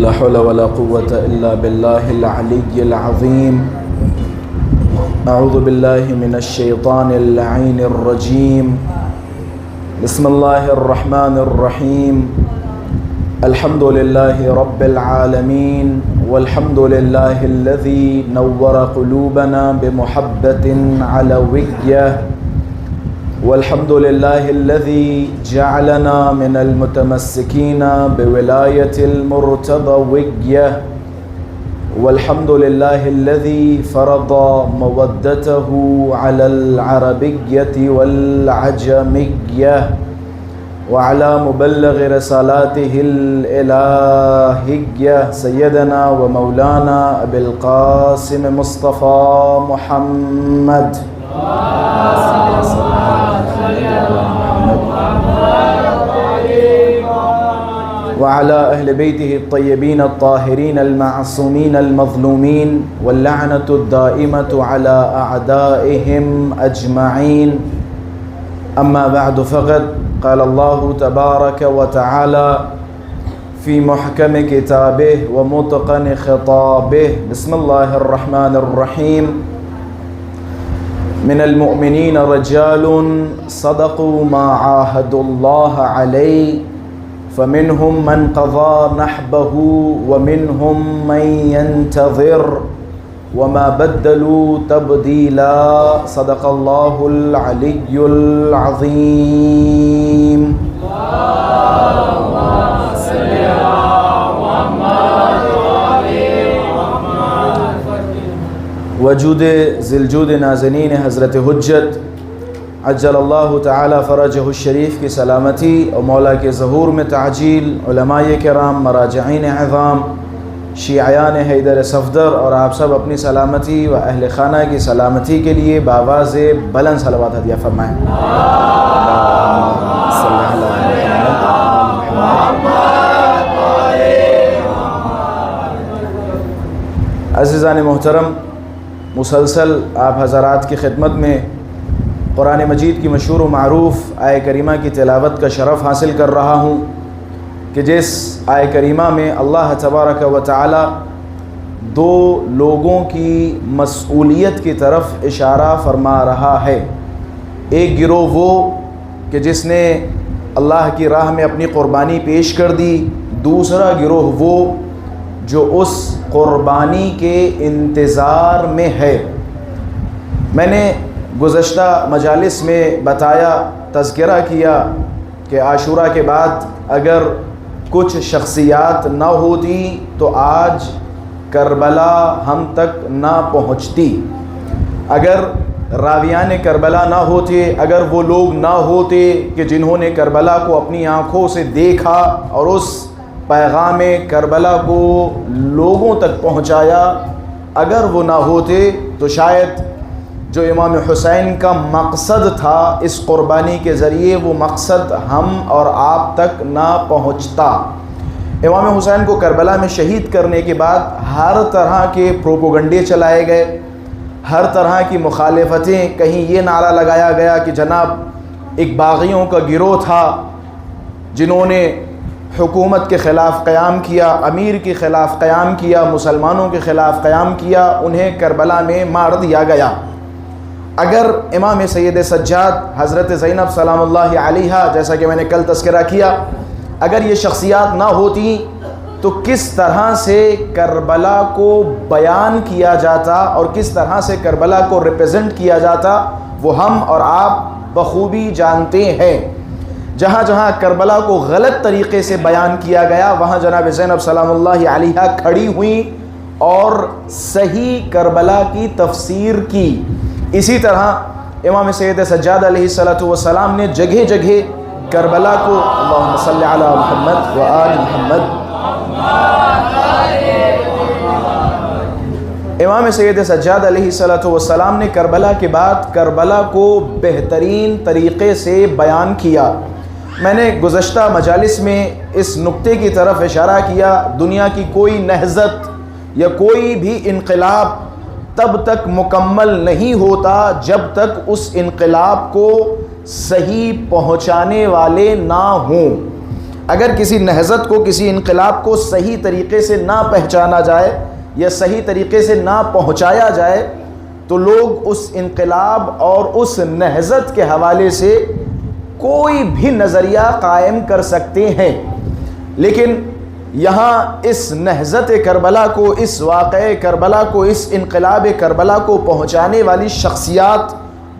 لا حول ولا قوة إلا بالله العلي العظيم. أعوذ بالله من الشيطان اللعين الرجيم. بسم الله الرحمن الرحيم. الحمد لله رب العالمين، والحمد لله الذي نور قلوبنا بمحبة علوية، والحمد لله الذي جعلنا من المتمسكين بولاية المرتضوية، والحمد لله الذي فرض مودته على العربية والعجمية وعلى مبلغ رسالاته الإلهية سيدنا ومولانا أبي القاسم مصطفى محمد وعلى أهل بيته الطيبين الطاهرين المعصومين المظلومين، واللعنة الدائمة على أعدائهم أجمعين. أما بعد، فقد قال الله تبارك وتعالى في محكم كتابه ومتقن خطابه: بسم الله الرحمن الرحيم. من المؤمنين رجال صدقوا ما عاهدوا الله عليه، فمنهم من قضى نحبه ومنهم من ينتظر وما بدلوا تبديلا. صدق الله العلي العظيم. وجود ذی‌الجود نازنین حضرت حجت عجل اللہ تعالی فرجہ الشریف کی سلامتی اور مولا کے ظہور میں تعجیل، علماء کرام، مراجعین اعظام، شیعیان حیدر صفدر اور آپ سب اپنی سلامتی و اہل خانہ کی سلامتی کے لیے بآواز بلند صلوات ہدیہ فرمائیں۔ عزیزان محترم، مسلسل آپ حضرات کی خدمت میں قرآن مجید کی مشہور و معروف آیہ کریمہ کی تلاوت کا شرف حاصل کر رہا ہوں کہ جس آیہ کریمہ میں اللہ تبارک و تعالی دو لوگوں کی مسئولیت کی طرف اشارہ فرما رہا ہے۔ ایک گروہ وہ کہ جس نے اللہ کی راہ میں اپنی قربانی پیش کر دی، دوسرا گروہ وہ جو اس قربانی کے انتظار میں ہے۔ میں نے گزشتہ مجالس میں بتایا، تذکرہ کیا کہ عاشوراء کے بعد اگر کچھ شخصیات نہ ہوتی تو آج کربلا ہم تک نہ پہنچتی۔ اگر راویان کربلا نہ ہوتے، اگر وہ لوگ نہ ہوتے کہ جنہوں نے کربلا کو اپنی آنکھوں سے دیکھا اور اس پیغام کربلا کو لوگوں تک پہنچایا، اگر وہ نہ ہوتے تو شاید جو امام حسین کا مقصد تھا اس قربانی کے ذریعے، وہ مقصد ہم اور آپ تک نہ پہنچتا۔ امام حسین کو کربلا میں شہید کرنے کے بعد ہر طرح کے پروپوگنڈے چلائے گئے، ہر طرح کی مخالفتیں، کہیں یہ نعرہ لگایا گیا کہ جناب ایک باغیوں کا گروہ تھا جنہوں نے حکومت کے خلاف قیام کیا، امیر کے خلاف قیام کیا، مسلمانوں کے خلاف قیام کیا، انہیں کربلا میں مار دیا گیا۔ اگر امام سید سجاد حضرت زینب سلام اللہ علیہا، جیسا کہ میں نے کل تذکرہ کیا، اگر یہ شخصیات نہ ہوتی تو کس طرح سے کربلا کو بیان کیا جاتا اور کس طرح سے کربلا کو ریپرزینٹ کیا جاتا، وہ ہم اور آپ بخوبی جانتے ہیں۔ جہاں جہاں کربلا کو غلط طریقے سے بیان کیا گیا، وہاں جناب زینب سلام اللہ علیہا کھڑی ہوئیں اور صحیح کربلا کی تفسیر کی۔ اسی طرح امام سید سجاد علیہ السلام نے جگہ جگہ کربلا کو، اللہم صلی علی محمد و آل محمد، امام سید سجاد علیہ السلام نے کربلا کے بعد کربلا کو بہترین طریقے سے بیان کیا۔ میں نے گزشتہ مجالس میں اس نقطے کی طرف اشارہ کیا، دنیا کی کوئی نہضت یا کوئی بھی انقلاب تب تک مکمل نہیں ہوتا جب تک اس انقلاب کو صحیح پہنچانے والے نہ ہوں۔ اگر کسی نہضت کو، کسی انقلاب کو صحیح طریقے سے نہ پہچانا جائے یا صحیح طریقے سے نہ پہنچایا جائے تو لوگ اس انقلاب اور اس نہضت کے حوالے سے کوئی بھی نظریہ قائم کر سکتے ہیں، لیکن یہاں اس نہضت کربلا کو، اس واقعہ کربلا کو، اس انقلاب کربلا کو پہنچانے والی شخصیات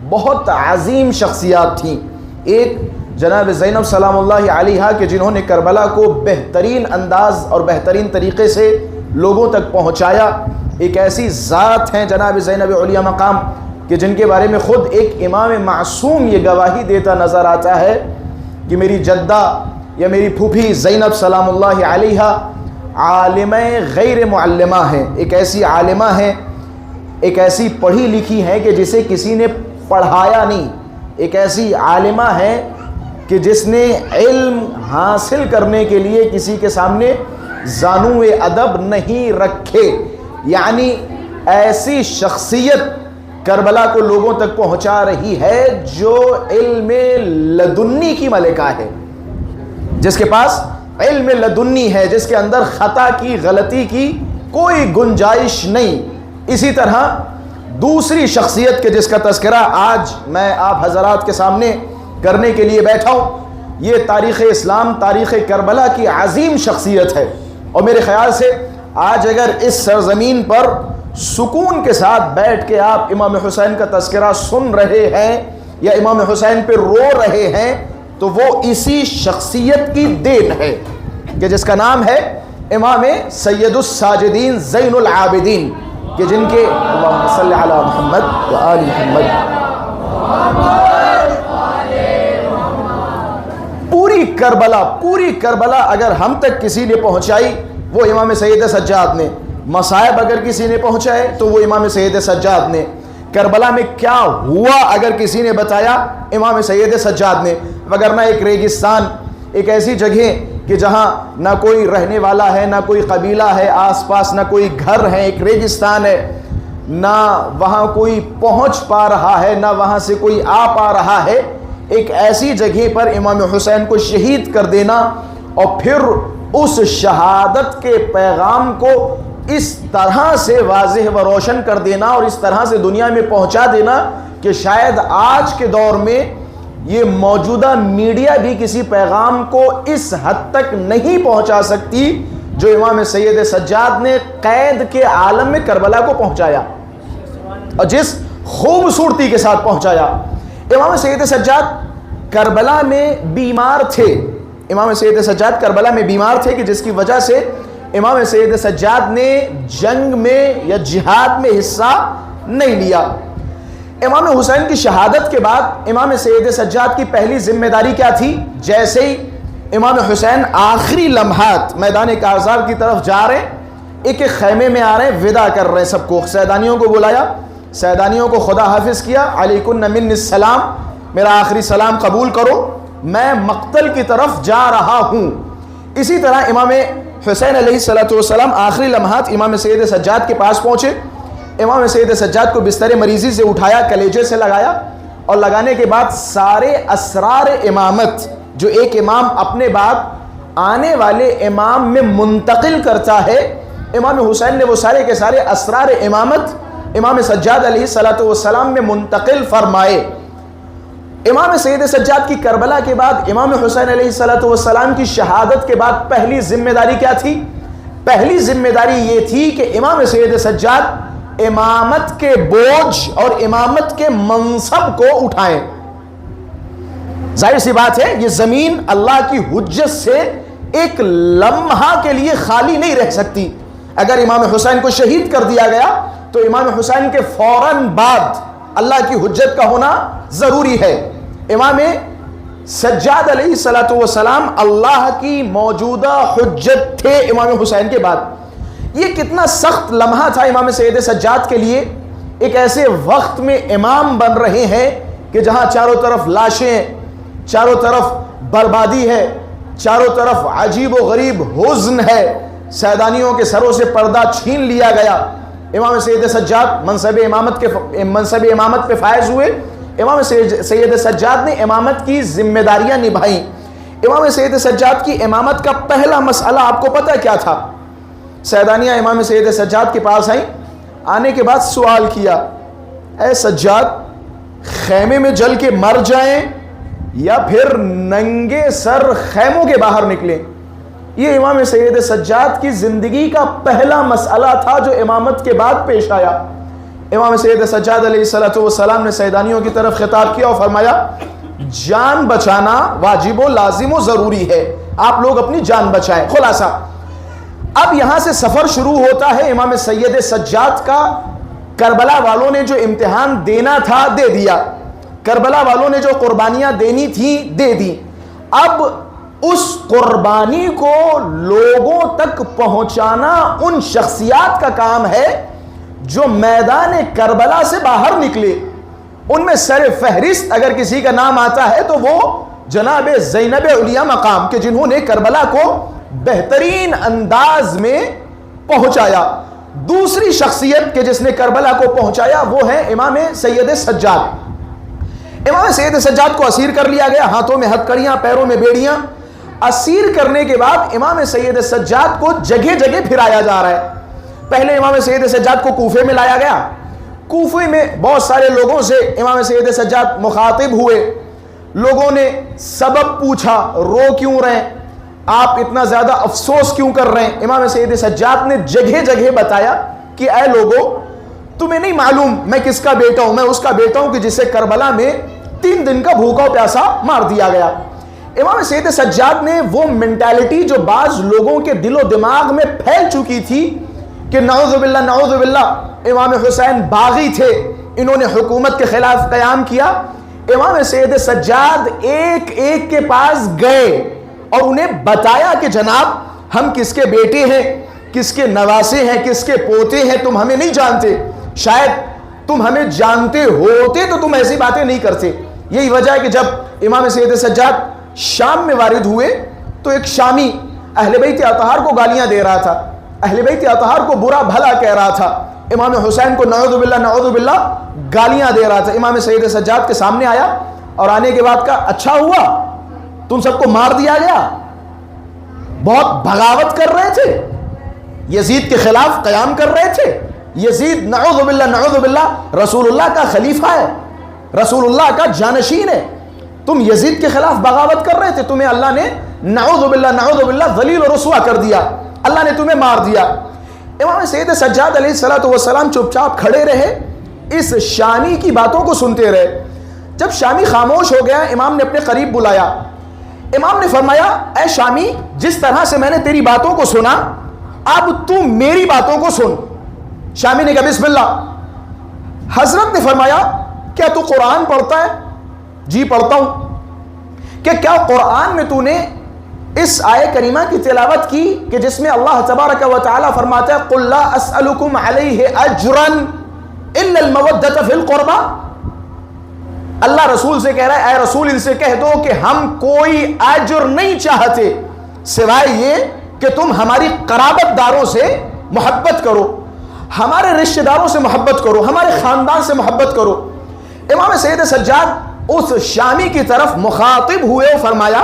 بہت عظیم شخصیات تھیں۔ ایک جناب زینب سلام اللہ علیہا کہ جنہوں نے کربلا کو بہترین انداز اور بہترین طریقے سے لوگوں تک پہنچایا۔ ایک ایسی ذات ہیں جناب زینب علیہ مقام کہ جن کے بارے میں خود ایک امام معصوم یہ گواہی دیتا نظر آتا ہے کہ میری جدہ یا میری پھوپھی زینب سلام اللہ علیہا عالمہ غیر معلمہ ہیں، ایک ایسی عالمہ ہیں، ایک ایسی پڑھی لکھی ہیں کہ جسے کسی نے پڑھایا نہیں، ایک ایسی عالمہ ہے کہ جس نے علم حاصل کرنے کے لیے کسی کے سامنے زانو ادب نہیں رکھے، یعنی ایسی شخصیت کربلا کو لوگوں تک پہنچا رہی ہے جو علم لدنی کی ملکہ ہے، جس کے پاس علم لدنی ہے، جس کے اندر خطا کی، غلطی کی کوئی گنجائش نہیں۔ اسی طرح دوسری شخصیت کے جس کا تذکرہ آج میں آپ حضرات کے سامنے کرنے کے لیے بیٹھا ہوں، یہ تاریخ اسلام، تاریخ کربلا کی عظیم شخصیت ہے، اور میرے خیال سے آج اگر اس سرزمین پر سکون کے ساتھ بیٹھ کے آپ امام حسین کا تذکرہ سن رہے ہیں یا امام حسین پہ رو رہے ہیں تو وہ اسی شخصیت کی دین ہے کہ جس کا نام ہے امام سید الساجدین زین العابدین، کہ جن کے اللہم صلی علی محمد و آل محمد، پوری کربلا اگر ہم تک کسی نے پہنچائی وہ امام سید سجاد نے، مصائب اگر کسی نے پہنچائے تو وہ امام سید سجاد نے، کربلا میں کیا ہوا اگر کسی نے بتایا امام سید سجاد نے، وگرنہ ایک ریگستان، ایک ایسی جگہ کہ جہاں نہ کوئی رہنے والا ہے، نہ کوئی قبیلہ ہے آس پاس، نہ کوئی گھر ہے، ایک ریگستان ہے، نہ وہاں کوئی پہنچ پا رہا ہے، نہ وہاں سے کوئی آ پا رہا ہے، ایک ایسی جگہ پر امام حسین کو شہید کر دینا اور پھر اس شہادت کے پیغام کو اس طرح سے واضح و روشن کر دینا اور اس طرح سے دنیا میں پہنچا دینا کہ شاید آج کے دور میں یہ موجودہ میڈیا بھی کسی پیغام کو اس حد تک نہیں پہنچا سکتی جو امام سید سجاد نے قید کے عالم میں کربلا کو پہنچایا اور جس خوبصورتی کے ساتھ پہنچایا۔ امام سید سجاد کربلا میں بیمار تھے، امام سید سجاد کربلا میں بیمار تھے کہ جس کی وجہ سے امام سید سجاد نے جنگ میں یا جہاد میں حصہ نہیں لیا۔ امام حسین کی شہادت کے بعد امام سید سجاد کی پہلی ذمہ داری کیا تھی؟ جیسے ہی امام حسین آخری لمحات میدان کارزار کی طرف جا رہے ہیں، ایک ایک خیمے میں آ رہے ہیں، ودا کر رہے ہیں سب کو، سیدانیوں کو بلایا، سیدانیوں کو خدا حافظ کیا، علیکم من السلام، میرا آخری سلام قبول کرو، میں مقتل کی طرف جا رہا ہوں۔ اسی طرح امام حسین علیہ السلام آخری لمحات امام سید سجاد کے پاس پہنچے، امام سید سجاد کو بستر مریضی سے اٹھایا، کلیجے سے لگایا، اور لگانے کے بعد سارے اسرار امامت جو ایک امام اپنے بعد آنے والے امام میں منتقل کرتا ہے، امام حسین نے وہ سارے کے سارے اسرار امامت امام سجاد علیہ السلام میں منتقل فرمائے۔ امام سید سجاد کی کربلا کے بعد امام حسین علیہ السلام کی شہادت کے بعد پہلی ذمہ داری کیا تھی؟ پہلی ذمہ داری یہ تھی کہ امام سید سجاد امامت کے بوجھ اور امامت کے منصب کو اٹھائیں۔ ظاہر سی بات ہے یہ زمین اللہ کی حجت سے ایک لمحہ کے لیے خالی نہیں رہ سکتی۔ اگر امام حسین کو شہید کر دیا گیا تو امام حسین کے فوراً بعد اللہ کی حجت کا ہونا ضروری ہے۔ امام سجاد علیہ السلام اللہ کی موجودہ حجت تھے امام حسین کے بعد۔ یہ کتنا سخت لمحہ تھا امام سید سجاد کے لیے، ایک ایسے وقت میں امام بن رہے ہیں کہ جہاں چاروں طرف لاشیں، چاروں طرف بربادی ہے، چاروں طرف عجیب و غریب حزن ہے، سیدانیوں کے سروں سے پردہ چھین لیا گیا۔ امام سید سجاد منصب امامت پہ فائز ہوئے، امام سید سجاد نے امامت کی ذمہ داریاں نبھائیں۔ امام سید سجاد کی امامت کا پہلا مسئلہ آپ کو پتہ کیا تھا؟ سیدانیہ امام سید سجاد کے پاس آئیں، آنے کے بعد سوال کیا، اے سجاد خیمے میں جل کے مر جائیں یا پھر ننگے سر خیموں کے باہر نکلیں؟ یہ امام سید سجاد کی زندگی کا پہلا مسئلہ تھا جو امامت کے بعد پیش آیا۔ امام سید سجاد علیہ السلام نے سیدانیوں کی طرف خطاب کیا اور فرمایا جان بچانا واجب و لازم و ضروری ہے، آپ لوگ اپنی جان بچائیں۔ خلاصہ اب یہاں سے سفر شروع ہوتا ہے امام سید سجاد کا۔ کربلا والوں نے جو امتحان دینا تھا دے دیا، کربلا والوں نے جو قربانیاں دینی تھیں دے دی۔ اب اس قربانی کو لوگوں تک پہنچانا ان شخصیات کا کام ہے جو میدان کربلا سے باہر نکلے۔ ان میں سر فہرست اگر کسی کا نام آتا ہے تو وہ جناب زینب علیہ مقام کے، جنہوں نے کربلا کو بہترین انداز میں پہنچایا۔ دوسری شخصیت کے جس نے کربلا کو پہنچایا وہ ہے امام سید سجاد۔ امام سید سجاد کو اسیر کر لیا گیا، ہاتھوں میں ہتھکڑیاں، پیروں میں بیڑیاں۔ اسیر کرنے کے بعد امام سید سجاد کو جگہ جگہ پھرایا جا رہا ہے۔ پہلے امام سید سجاد کو کوفے میں لایا گیا، کوفے میں بہت سارے لوگوں سے امام سید سجاد مخاطب ہوئے، لوگوں نے سبب پوچھا، رو کیوں رہے ہیں آپ، اتنا زیادہ افسوس کیوں کر رہے ہیں؟ امام سید سجاد نے جگہ جگہ بتایا کہ اے لوگوں تمہیں نہیں معلوم میں کس کا بیٹا ہوں، میں اس کا بیٹا ہوں کہ جسے کربلا میں 3 دن کا بھوکا و پیاسا مار دیا گیا۔ امام سید سجاد نے وہ مینٹالٹی جو بعض لوگوں کے دل و دماغ میں پھیل چکی تھی کہ نعوذ باللہ نعوذ باللہ امام حسین باغی تھے، انہوں نے حکومت کے خلاف قیام کیا، امام سید سجاد ایک ایک کے پاس گئے اور انہیں بتایا کہ جناب ہم کس کے بیٹے ہیں، کس کے نواسے ہیں، کس کے پوتے ہیں، تم ہمیں نہیں جانتے، شاید تم ہمیں جانتے ہوتے تو تم ایسی باتیں نہیں کرتے۔ یہی وجہ ہے کہ جب امام سید سجاد شام میں وارد ہوئے تو ایک شامی اہل بیت اطہار کو گالیاں دے رہا تھا، اہل بیت اطہار کو برا بھلا کہہ رہا تھا، امام حسین کو نعوذ باللہ گالیاں دے رہا تھا۔ امام سید سجاد کے سامنے آیا اور آنے کے بعد کہا اچھا ہوا تم سب کو مار دیا گیا، بہت بغاوت کر رہے تھے، یزید کے خلاف قیام کر رہے تھے، یزید نعوذ باللہ رسول اللہ کا خلیفہ ہے، رسول اللہ کا جانشین ہے، تم یزید کے خلاف بغاوت کر رہے تھے، تمہیں اللہ نے نعوذ باللہ ذلیل و رسوا کر دیا، اللہ نے تمہیں مار دیا۔ امام سید سجاد علیہ السلام چپ چاپ کھڑے رہے، اس شامی کی باتوں کو سنتے رہے۔ جب شامی خاموش ہو گیا امام نے اپنے قریب بلایا، امام نے فرمایا اے شامی جس طرح سے میں نے تیری باتوں کو سنا اب تو میری باتوں کو سن۔ شامی نے کہا بسم اللہ۔ حضرت نے فرمایا کیا تو قرآن پڑھتا ہے؟ جی پڑھتا ہوں۔ کہ کیا قرآن میں تو نے اس آیہ کریمہ کی تلاوت کی کہ جس میں اللہ تبارک و تعالی فرماتا ہے قُلْ لَا أَسْأَلُكُمْ عَلَيْهِ أَجْرًا إِلَّا الْمَوَدَّةَ فِي الْقُرْبَى؟ اللہ رسول سے کہہ رہا ہے اے رسول ان سے کہہ دو کہ ہم کوئی اجر نہیں چاہتے سوائے یہ کہ تم ہماری قرابت داروں سے محبت کرو، ہمارے رشتہ داروں سے محبت کرو، ہمارے خاندان سے محبت کرو۔ امام سید سجاد اس شامی کی طرف مخاطب ہوئے اور فرمایا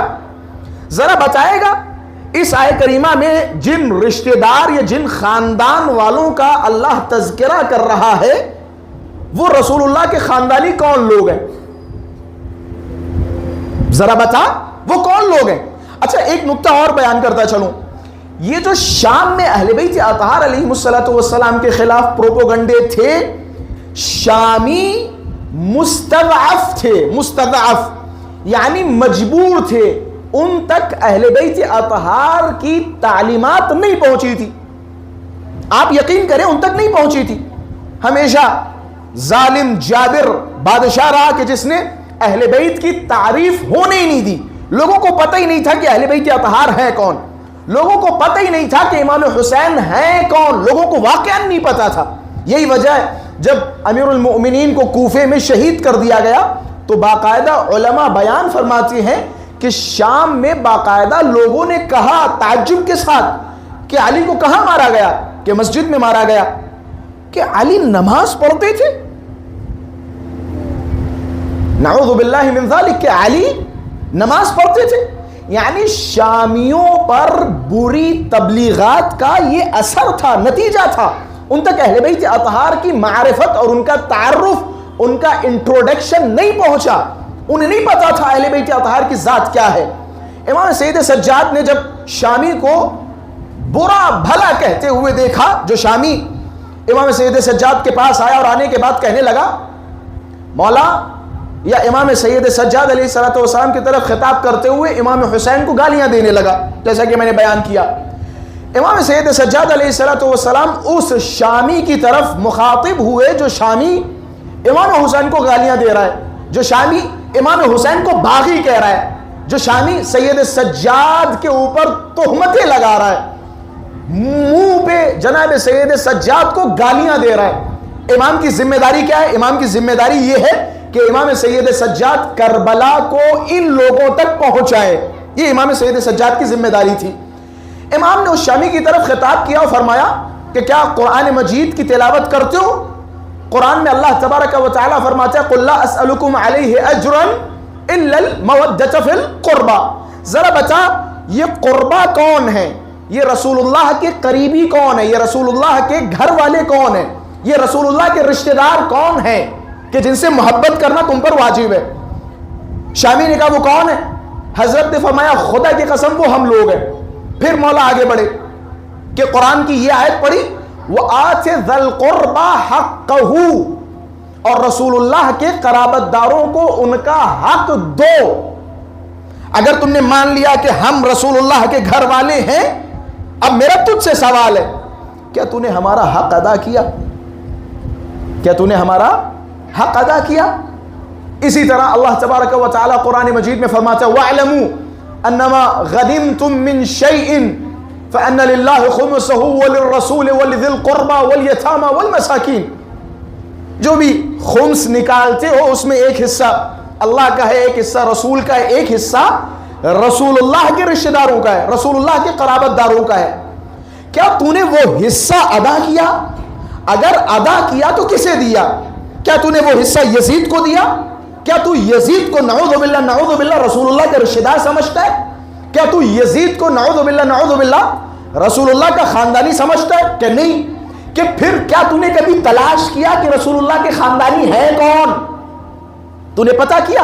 ذرا بتائے گا اس آیہ کریمہ میں جن رشتہ دار یا جن خاندان والوں کا اللہ تذکرہ کر رہا ہے وہ رسول اللہ کے خاندانی کون لوگ ہیں؟ ذرا بتا وہ کون لوگ ہیں؟ اچھا ایک نکتہ اور بیان کرتا چلوں، یہ جو شام میں اہل بیت اطہار علیہ السلام کے خلاف پروپوگنڈے تھے، شامی مستضعف تھے، مستضعف یعنی مجبور تھے، ان تک اہل بیت اطہار کی تعلیمات نہیں پہنچی تھی، آپ یقین کریں ان تک نہیں پہنچی تھی۔ ہمیشہ ظالم جابر بادشاہ رہا کہ جس نے اہل بیت کی تعریف ہونے ہی نہیں دی، لوگوں کو پتہ ہی نہیں تھا کہ اہل بیت اطہار ہے کون، لوگوں کو پتہ ہی نہیں تھا کہ امام حسین ہیں کون، لوگوں کو واقعاً نہیں پتا تھا۔ یہی وجہ ہے جب امیر المؤمنین کو کوفے میں شہید کر دیا گیا تو باقاعدہ علماء بیان فرماتے ہیں کہ شام میں باقاعدہ لوگوں نے کہا تعجب کے ساتھ کہ علی کو کہاں مارا گیا؟ کہ مسجد میں مارا گیا۔ کہ علی نماز پڑھتے تھے؟ نعوذ باللہ من ذالک، کہ علی نماز پڑھتے تھے؟ یعنی شامیوں پر بری تبلیغات کا یہ اثر تھا، نتیجہ تھا، ان تک اہل بیت اطہار کی معرفت اور ان کا تعارف، ان کا انٹروڈکشن نہیں پہنچا، انہیں نہیں پتا تھا اہل بیت اطہار کی ذات کیا ہے۔ امام سید سجاد نے جب شامی کو برا بھلا کہتے ہوئے دیکھا، جو شامی امام سید سجاد کے پاس آیا اور آنے کے بعد کہنے لگا مولا، یا امام سید سجاد علیہ السلام کی طرف خطاب کرتے ہوئے امام حسین کو گالیاں دینے لگا، جیسا کہ میں نے بیان کیا۔ امام سید سجاد علیہ السلام اس شامی کی طرف مخاطب ہوئے جو شامی امام حسین کو گالیاں دے رہا ہے، جو شامی امام حسین کو باغی کہہ رہا ہے، جو شامی سید سجاد کے اوپر تہمتیں لگا رہا ہے، منہ پہ جناب سید سجاد کو گالیاں دے رہا ہے۔ امام کی ذمہ داری کیا ہے؟ امام کی ذمہ داری یہ ہے کہ امام سید سجاد کربلا کو ان لوگوں تک پہنچائے، یہ امام سید سجاد کی ذمہ داری تھی۔ امام نے اس شامی کی طرف خطاب کیا اور فرمایا کہ کیا قرآن مجید کی تلاوت کرتے ہو؟ قرآن میں اللہ تبارک و تعالیٰ فرماتا ہے قُلْ لَا أَسْأَلُكُمْ عَلَيْهِ أَجْرًا إِلَّا الْمَوَدَّةَ فِي الْقُرْبَى، ذرا بتا یہ قربہ کون ہے، یہ رسول اللہ کے قریبی کون ہے، یہ رسول اللہ کے گھر والے کون ہیں، یہ رسول اللہ کے رشتہ دار کون ہیں کہ جن سے محبت کرنا تم پر واجب ہے۔ شامی نے کہا وہ کون ہے؟ حضرت نے فرمایا خدا کی قسم وہ ہم لوگ ہیں۔ پھر مولا آگے بڑھے کہ قرآن کی یہ آیت پڑھی وَآتِ ذَا الْقُرْبَى حَقَّهُ، اور رسول اللہ کے قرابت داروں کو ان کا حق دو۔ اگر تم نے مان لیا کہ ہم رسول اللہ کے گھر والے ہیں، اب میرا تجھ سے سوال ہے کیا تو نے ہمارا حق ادا کیا؟ کیا تو نے ہمارا حق ادا کیا؟ اسی طرح اللہ تبارک و تعالیٰ قرآن مجید میں فرماتا ہے وَاعْلَمُوا أَنَّمَا غَنِمْتُم مِّن شَيْءٍ فَأَنَّ لِلَّهِ خُمُسَهُ وَلِلرَّسُولِ وَلِذِي الْقُرْبَى وَالْيَتَامَى وَالْمَسَاكِينِ، جو بھی خمس نکالتے ہو اس میں ایک حصہ اللہ کا ہے، ایک حصہ رسول کا ہے، ایک حصہ رسول اللہ کے رشتہ داروں کا ہے، رسول اللہ کے قرابت داروں کا ہے۔ کیا تو نے وہ حصہ ادا کیا؟ اگر ادا کیا تو کسے دیا؟ کیا تو نے وہ حصہ یزید کو دیا؟ کیا تو یزید کو نعوذ باللہ رسول اللہ کے رشتہ دار سمجھتا ہے؟ کیا تو یزید کو نعوذ باللہ رسول اللہ کا خاندانی سمجھتا ہے کہ نہیں؟ کہ پھر کیا تو نے کبھی تلاش کیا کہ رسول اللہ کے خاندانی ہے کون؟ تو نے پتا کیا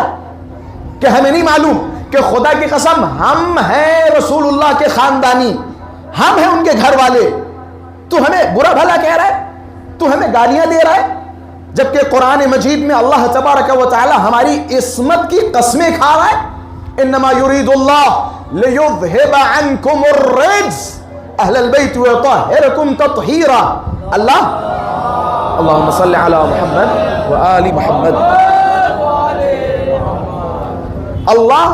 کہ ہمیں نہیں معلوم کہ خدا کی قسم ہم ہیں رسول اللہ کے خاندانی، ہم ہیں ان کے گھر والے، تو ہمیں برا بھلا کہہ رہا ہے، تو ہمیں گالیاں دے رہا ہے، جبکہ قرآن مجید میں اللہ تبارک و تعالی ہماری عصمت کی قسمیں کھا رہا ہے۔ انما یرید اللہ لیذھب عنکم الرجس اہل البیت ویطہرکم تطہیرا۔ اللہم صلی علی محمد وآل محمد۔ اللہ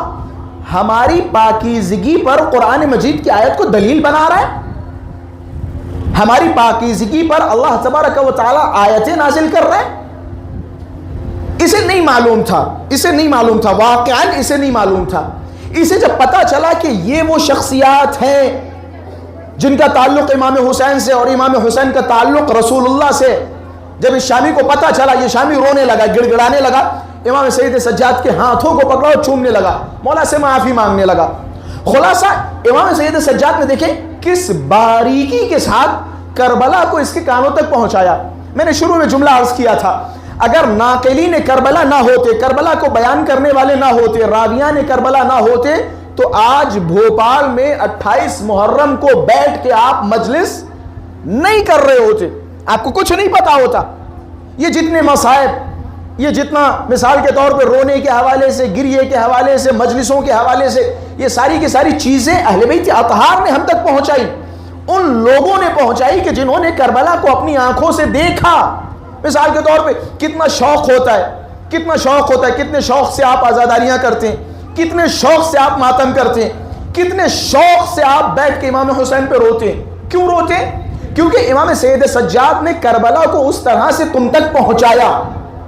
ہماری پاکیزگی پر قرآن مجید کی آیت کو دلیل بنا رہا ہے، ہماری پاکیزگی پر اللہ تبارک و تعالی آیتیں نازل کر رہے ہیں۔ اسے نہیں معلوم تھا، اسے نہیں معلوم تھا، واقعاً اسے نہیں معلوم تھا۔ اسے جب پتا چلا کہ یہ وہ شخصیات ہیں جن کا تعلق امام حسین سے اور امام حسین کا تعلق رسول اللہ سے، جب اس شامی کو پتا چلا، یہ شامی رونے لگا، گڑ گڑانے لگا، امام سید سجاد کے ہاتھوں کو پکڑا اور چومنے لگا، مولا سے معافی مانگنے لگا۔ خلاصہ امام سید سجاد نے دیکھیں کس باریکی کے ساتھ کربلا کو اس کے کانوں تک پہنچایا۔ میں نے شروع میں جملہ عرض کیا تھا، اگر ناقلین کربلا نہ ہوتے، کربلا کو بیان کرنے والے نہ ہوتے، راویان کربلا نہ ہوتے، تو آج بھوپال میں 28 محرم کو بیٹھ کے آپ مجلس نہیں کر رہے ہوتے، آپ کو کچھ نہیں پتا ہوتا۔ یہ جتنے مصائب، یہ جتنا مثال کے طور پہ رونے کے حوالے سے، گریے کے حوالے سے، مجلسوں کے حوالے سے، یہ ساری کی ساری چیزیں اہل بیت اطہار نے ہم تک پہنچائی، ان لوگوں نے پہنچائی کہ جنہوں نے کربلا کو اپنی آنکھوں سے دیکھا۔ مثال کے طور پہ کتنا شوق ہوتا ہے، کتنا شوق ہوتا ہے، کتنے شوق سے آپ عزاداریاں کرتے ہیں، کتنے شوق سے آپ ماتم کرتے ہیں، کتنے شوق سے آپ بیٹھ کے امام حسین پہ روتے ہیں۔ کیوں روتے ہیں؟ کیونکہ امام سید سجاد نے کربلا کو اس طرح سے تم تک پہنچایا۔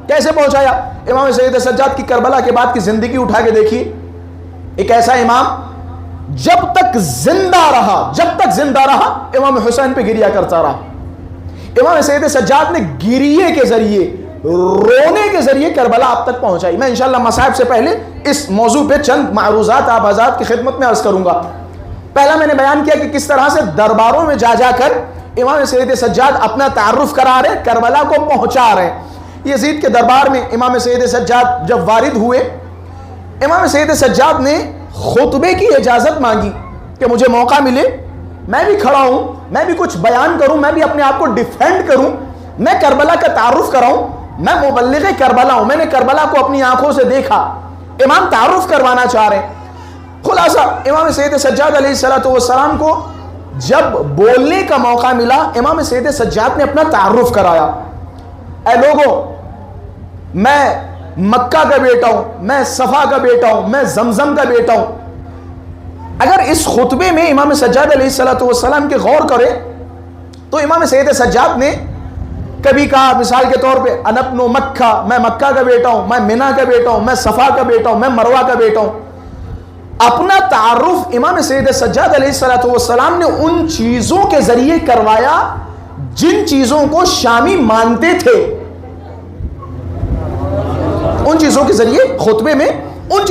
کیسے پہنچایا؟ امام سید سجاد کی کربلا کے بعد کی زندگی اٹھا کے دیکھیے، ایک ایسا امام جب تک زندہ رہا امام حسین پہ گریہ کرتا رہا۔ امام سید سجاد نے گریے کے ذریعے رونے کے ذریعے کربلا آپ تک پہنچائی. میں انشاءاللہ مصائب سے پہلے اس موضوع پہ چند معروضات آپ حضرات کی خدمت میں عرض کروں گا. پہلا میں نے بیان کیا کہ کس طرح سے درباروں میں جا جا کر امام سید سجاد اپنا تعارف کرا رہے, کربلا کو پہنچا رہے. یزید کے دربار میں امام سید سجاد جب وارد ہوئے, امام سید سجاد نے خطبے کی اجازت مانگی کہ مجھے موقع ملے, میں بھی کھڑا ہوں, میں بھی کچھ بیان کروں, میں بھی اپنے آپ کو ڈیفینڈ کروں, میں کربلا کا تعارف کراؤں, میں مبلغ کربلا ہوں, میں نے کربلا کو اپنی آنکھوں سے دیکھا. امام تعارف کروانا چاہ رہے ہیں. خلاصہ امام سید سجاد علیہ السلام کو جب بولنے کا موقع ملا, امام سید سجاد نے اپنا تعارف کرایا. اے لوگوں, میں مکہ کا بیٹا ہوں, میں صفا کا بیٹا ہوں, میں زمزم کا بیٹا ہوں. اگر اس خطبے میں امام سجاد علیہ السلام کے غور کرے تو امام سید سجاد نے کبھی کہا مثال کے طور پہ انا ابن مکہ, میں مکہ کا بیٹا ہوں, میں منی کا بیٹا ہوں, میں صفا کا بیٹا ہوں, میں مروہ کا بیٹا ہوں. اپنا تعارف امام سید سجاد علیہ السلام نے ان چیزوں کے ذریعے کروایا جن چیزوں کو شامی مانتے تھے. ان چیزوں کے ذریعے خطبے میں ان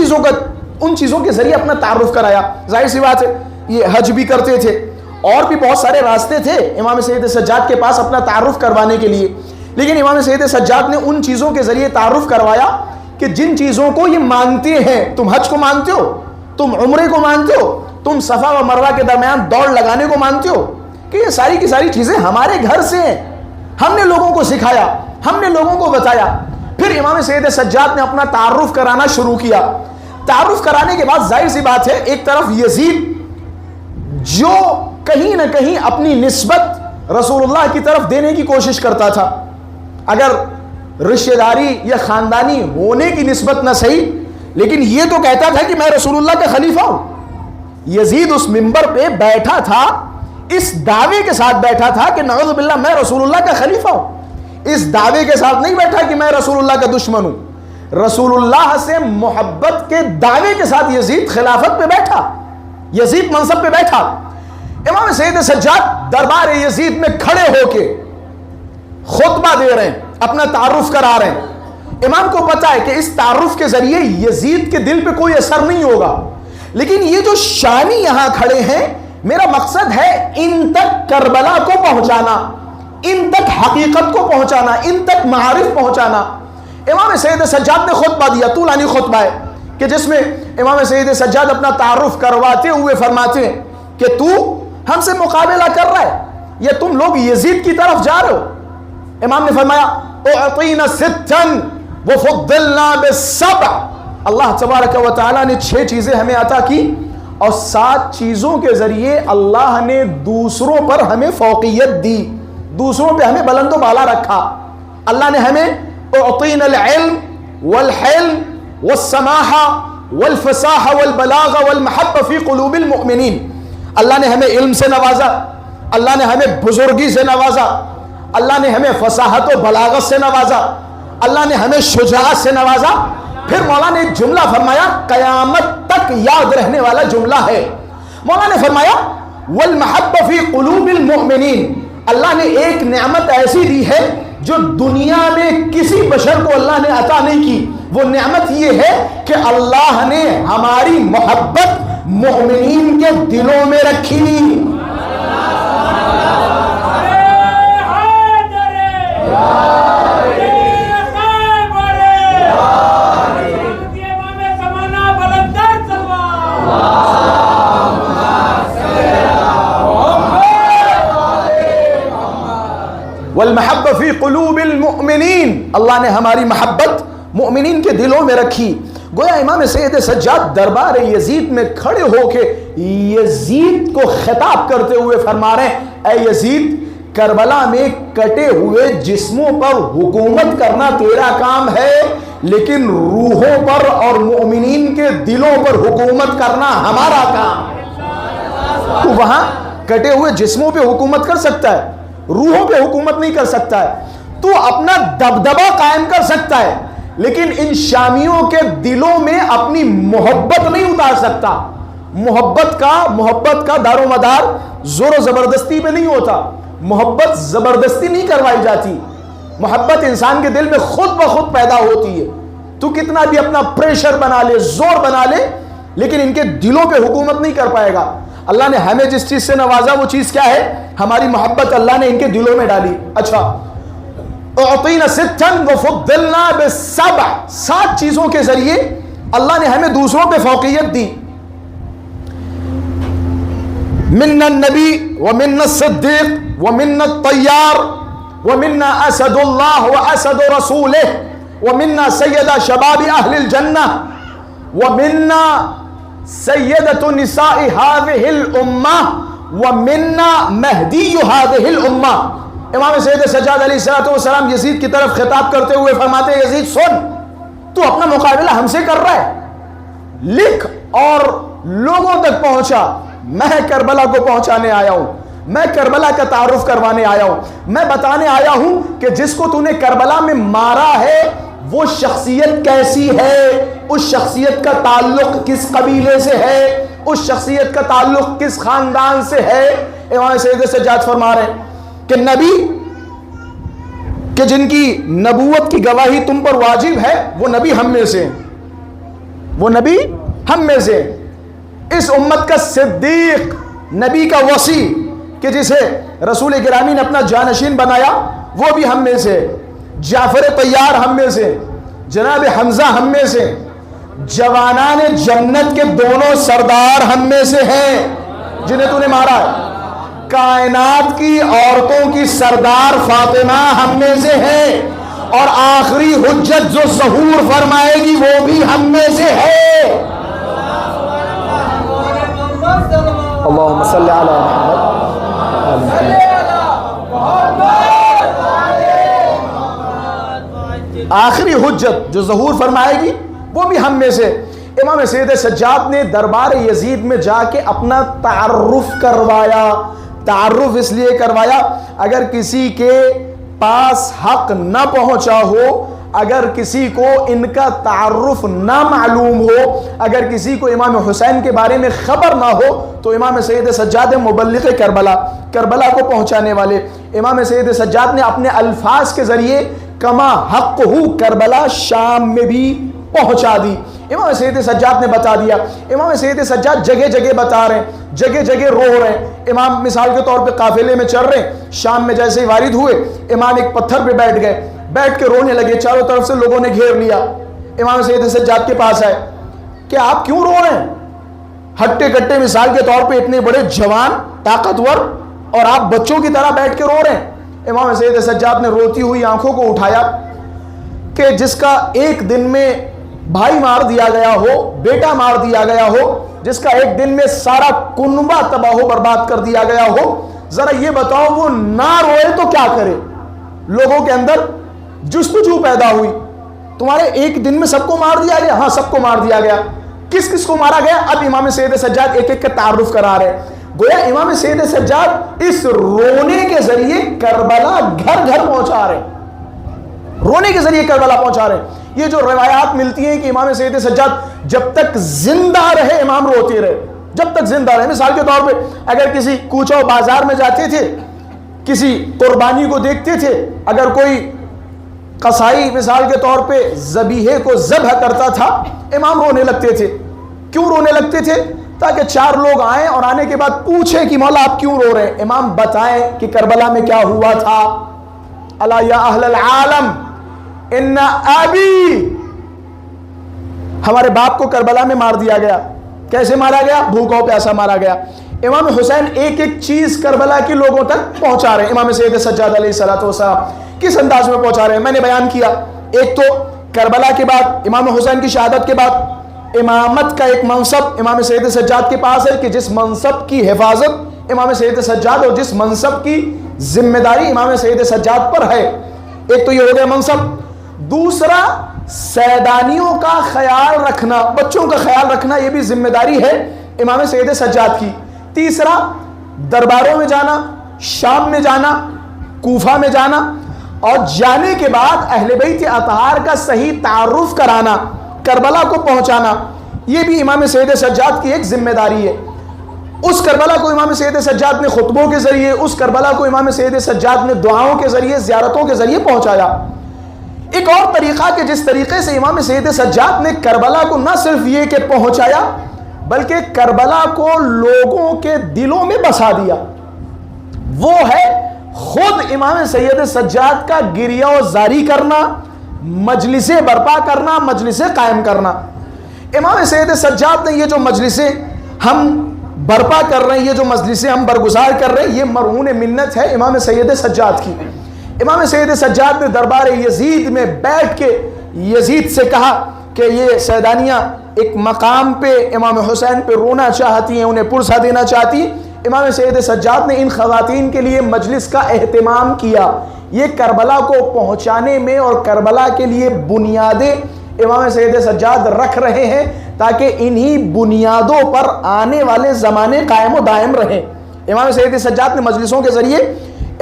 چیزوں کے ذریعے اپنا تعارف کرایا. ظاہر سی بات ہے یہ حج بھی کرتے تھے, اور بھی بہت سارے راستے تھے امام سید سجاد کے پاس اپنا تعارف کروانے کے لیے, لیکن امام سید سجاد نے ان چیزوں کے ذریعے تعارف کروایا کہ جن چیزوں کو یہ مانتے ہیں. تم حج کو مانتے ہو, تم عمرے کو مانتے ہو, تم صفا و مروہ کے درمیان دوڑ لگانے کو مانتے ہو, کہ یہ ساری کی ساری چیزیں ہمارے گھر سے ہیں, ہم نے لوگوں کو سکھایا, ہم نے لوگوں کو بتایا. پھر امام سید سجاد نے اپنا تعارف کرانا شروع کیا. تعارف کرانے کے بعد ظاہر سی بات ہے ایک طرف یزید جو کہیں نہ کہیں اپنی نسبت رسول اللہ کی طرف دینے کی کوشش کرتا تھا, اگر رشتہ داری یا خاندانی ہونے کی نسبت نہ صحیح, لیکن یہ تو کہتا تھا کہ میں رسول اللہ کا خلیفہ ہوں. یزید اس منبر پہ بیٹھا تھا, اس دعوے کے ساتھ بیٹھا تھا کہ نعوذ باللہ میں رسول اللہ کا خلیفہ ہوں. اس دعوے کے ساتھ نہیں بیٹھا کہ میں رسول اللہ کا دشمن ہوں. رسول اللہ سے محبت کے دعوے کے ساتھ یزید خلافت پہ بیٹھا, یزید منصب پہ بیٹھا. امام سید سجاد دربار یزید میں کھڑے ہو کے خطبہ دے رہے ہیں, اپنا تعارف کرا رہے ہیں. امام کو پتا ہے کہ اس تعارف کے ذریعے یزید کے دل پہ کوئی اثر نہیں ہوگا, لیکن یہ جو شامی یہاں کھڑے ہیں, میرا مقصد ہے ان تک کربلا کو پہنچانا, ان تک حقیقت کو پہنچانا, ان تک معارف پہنچانا. امام سید سجاد نے خطبہ دیا, طولانی خطبہ ہے کہ جس میں امام سید سجاد اپنا تعارف کرواتے ہوئے فرماتے ہیں کہ تو ہم سے مقابلہ کر رہا ہے یا تم لوگ یزید کی طرف جا رہے ہو. امام نے فرمایا اعطینا ستن وفضلنا بالسبع, اللہ تبارک و تعالیٰ نے 6 چیزیں ہمیں عطا کی اور 7 چیزوں کے ذریعے اللہ نے دوسروں پر ہمیں فوقیت دی, دوسروں پہ ہمیں بلند و بالا رکھا. اللہ نے ہمیں اعطینا العلم والحلم والسماحہ والفصاحہ والبلاغہ والمحبہ فی قلوب المؤمنین. اللہ نے ہمیں علم سے نوازا, اللہ نے ہمیں بزرگی سے نوازا, اللہ نے ہمیں فصاحت و بلاغت سے نوازا, اللہ نے ہمیں شجاعت سے نوازا. پھر مولا نے ایک جملہ فرمایا, قیامت تک یاد رہنے والا جملہ ہے. مولا نے فرمایا والمحبہ فی قلوب المؤمنین, اللہ نے ایک نعمت ایسی دی ہے جو دنیا میں کسی بشر کو اللہ نے عطا نہیں کی. وہ نعمت یہ ہے کہ اللہ نے ہماری محبت مومنین کے دلوں میں رکھی. والمحبہ فی قلوب المؤمنین, اللہ نے ہماری محبت مؤمنین کے دلوں میں رکھی. گویا امام سید سجاد دربار یزید میں کھڑے ہو کے یزید کو خطاب کرتے ہوئے فرما رہے ہیں, اے یزید, کربلا میں کٹے ہوئے جسموں پر حکومت کرنا تیرا کام ہے, لیکن روحوں پر اور مؤمنین کے دلوں پر حکومت کرنا ہمارا کام. تو وہاں کٹے ہوئے جسموں پہ حکومت کر سکتا ہے, روحوں پہ حکومت نہیں کر سکتا ہے. تو اپنا دبدبہ قائم کر سکتا ہے, لیکن ان شامیوں کے دلوں میں اپنی محبت نہیں اتار سکتا. محبت کا دار و مدار زور و زبردستی پہ نہیں ہوتا, محبت زبردستی نہیں کروائی جاتی. محبت انسان کے دل میں خود بخود پیدا ہوتی ہے. تو کتنا بھی اپنا پریشر بنا لے، زور بنا لے، لیکن ان کے دلوں پہ حکومت نہیں کر پائے گا. اللہ نے ہمیں جس چیز سے نوازا وہ چیز کیا ہے؟ ہماری محبت اللہ نے ان کے دلوں میں ڈالی. اچھا، اعطینا ستا وفضلنا بالسبع، 7 چیزوں کے ذریعے اللہ نے ہمیں دوسروں پہ فوقیت دی. منا النبی ومنا الصدیق ومنا الطیار ومنا اسد اللہ واسد رسولہ ومنا سید شباب اہل الجنہ ومنا سیدۃ نساء هذه الامہ ومنا مہدی هذه الامہ. امام سید سجاد علیہ السلام یزید کی طرف خطاب کرتے ہوئے فرماتے ہیں یزید سن، تو اپنا مقابلہ ہم سے کر رہا ہے، لکھ اور لوگوں تک پہنچا. میں کربلا کو پہنچانے آیا ہوں، میں کربلا کا تعارف کروانے آیا ہوں، میں بتانے آیا ہوں کہ جس کو تو نے کربلا میں مارا ہے وہ شخصیت کیسی ہے، اس شخصیت کا تعلق کس قبیلے سے ہے، اس شخصیت کا تعلق کس خاندان سے ہے. امام سید سجاد فرما رہے ہیں کہ نبی کہ جن کی نبوت کی گواہی تم پر واجب ہے وہ نبی ہم میں سے، وہ نبی ہم میں سے. اس امت کا صدیق، نبی کا وصی کہ جسے رسول گرامی نے اپنا جانشین بنایا وہ بھی ہم میں سے. جعفر طیار ہم میں سے، جناب حمزہ ہم میں سے، جوانان جنت کے دونوں سردار ہم میں سے ہیں جنہیں تو نے مارا ہے. کائنات کی عورتوں کی سردار فاطمہ ہم میں سے ہے، اور آخری حجت جو ظہور فرمائے گی وہ بھی ہم میں سے ہے. اللہم صلی علی محمد. آخری حجت جو ظہور فرمائے گی وہ بھی ہم میں سے. امام سید سجاد نے دربار یزید میں جا کے اپنا تعارف کروایا. تعارف اس لیے کروایا اگر کسی کے پاس حق نہ پہنچا ہو، اگر کسی کو ان کا تعارف نہ معلوم ہو، اگر کسی کو امام حسین کے بارے میں خبر نہ ہو، تو امام سید سجاد مبلغ کربلا، کربلا کو پہنچانے والے. امام سید سجاد نے اپنے الفاظ کے ذریعے کما حق ہو کربلا شام میں بھی پہنچا دی. امام سید سجاد نے بتا دیا. امام سید سجاد جگہ جگہ بتا رہے ہیں، جگہ جگہ رو رہے ہیں. امام مثال کے طور پہ قافلے میں چل رہے ہیں، شام میں جیسے ہی وارد ہوئے امام ایک پتھر پہ بیٹھ گئے، بیٹھ کے رونے لگے. چاروں طرف سے لوگوں نے گھیر لیا. امام سید سجاد کے پاس آئے کہ آپ کیوں رو رہے ہیں؟ ہٹے کٹے مثال کے طور پہ اتنے بڑے جوان طاقتور، اور آپ بچوں کی طرح بیٹھ کے رو رہے ہیں. امام سید سجاد نے روتی ہوئی آنکھوں کو اٹھایا کہ جس کا ایک دن میں بھائی مار دیا گیا ہو، بیٹا مار دیا گیا ہو، جس کا ایک دن میں سارا کنبہ تباہ و برباد کر دیا گیا ہو، ذرا یہ بتاؤ وہ نہ روئے تو کیا کرے؟ لوگوں کے اندر جستجو پیدا ہوئی. تمہارے ایک دن میں سب کو مار دیا گیا؟ ہاں سب کو مار دیا گیا. کس کس کو مارا گیا؟ اب امام سید سجاد ایک ایک کا تعارف کرا رہے. گویا امام سید سجاد اس رونے کے ذریعے کربلا گھر گھر پہنچا رہے، رونے کے ذریعے کربلا پہنچا رہے. یہ جو روایات ملتی ہیں کہ امام سید سجاد جب تک زندہ رہے امام روتے رہے، جب تک زندہ رہے. مثال کے طور پہ اگر کسی کوچہ و بازار میں جاتے تھے، کسی قربانی کو دیکھتے تھے، اگر کوئی قصائی مثال کے طور پہ ذبیحے کو ذبح کرتا تھا، امام رونے لگتے تھے. کیوں رونے لگتے تھے؟ تاکہ 4 لوگ آئیں اور آنے کے بعد پوچھیں کہ مولا آپ کیوں رو رہے ہیں. امام بتائیں کہ کربلا میں کیا ہوا تھا. الا یا اہل العالم ان ابی، ہمارے باپ کو کربلا میں مار دیا گیا. کیسے مارا گیا؟ بھوکا پیاسا مارا گیا. امام حسین ایک ایک چیز کربلا کے لوگوں تک پہنچا رہے ہیں. امام سید سجاد علیہ السلام کس انداز میں پہنچا رہے ہیں میں نے بیان کیا. ایک تو کربلا کے بعد، امام حسین کی شہادت کے بعد امامت کا ایک منصب امام سید سجاد کے پاس ہے کہ جس منصب کی حفاظت امام سید سجاد اور جس منصب کی ذمہ داری امام سید سجاد پر ہے. ایک تو یہ ہو گیا منصب. دوسرا سیدانیوں کا خیال رکھنا، بچوں کا خیال رکھنا، یہ بھی ذمہ داری ہے امام سید سجاد کی. تیسرا درباروں میں جانا، شام میں جانا، کوفہ میں جانا، اور جانے کے بعد اہل بیت اطہار کا صحیح تعارف کرانا، کربلا کو پہنچانا، یہ بھی امام سید سجاد کی ایک ذمہ داری ہے. اس کربلا کو امام سید سجاد نے خطبوں کے ذریعے، اس کربلا کو امام سید سجاد نے دعاؤں کے ذریعے، زیارتوں کے ذریعے پہنچایا۔ ایک اور طریقہ کہ جس طریقے سے امام سید سجاد نے کربلا کو نہ صرف یہ کہ پہنچایا بلکہ کربلا کو لوگوں کے دلوں میں بسا دیا، وہ ہے خود امام سید سجاد کا گریہ و زاری کرنا، مجلسیں برپا کرنا، مجلسیں قائم کرنا۔ امام سید سجاد نے یہ جو مجلسیں ہم برپا کر رہے ہیں، یہ جو مجلسیں ہم برگزار کر رہے ہیں، یہ مرہون منت ہے امام سید سجاد کی۔ امام سید سجاد نے دربار یزید میں بیٹھ کے یزید سے کہا کہ یہ سیدانیہ ایک مقام پہ امام حسین پہ رونا چاہتی ہیں، انہیں پرسہ دینا چاہتی ہیں۔ امام سید سجاد نے ان خواتین کے لیے مجلس کا اہتمام کیا۔ یہ کربلا کو پہنچانے میں اور کربلا کے لیے بنیادیں امام سید سجاد رکھ رہے ہیں تاکہ انہی بنیادوں پر آنے والے زمانے قائم و دائم رہیں۔ امام سید سجاد نے مجلسوں کے ذریعے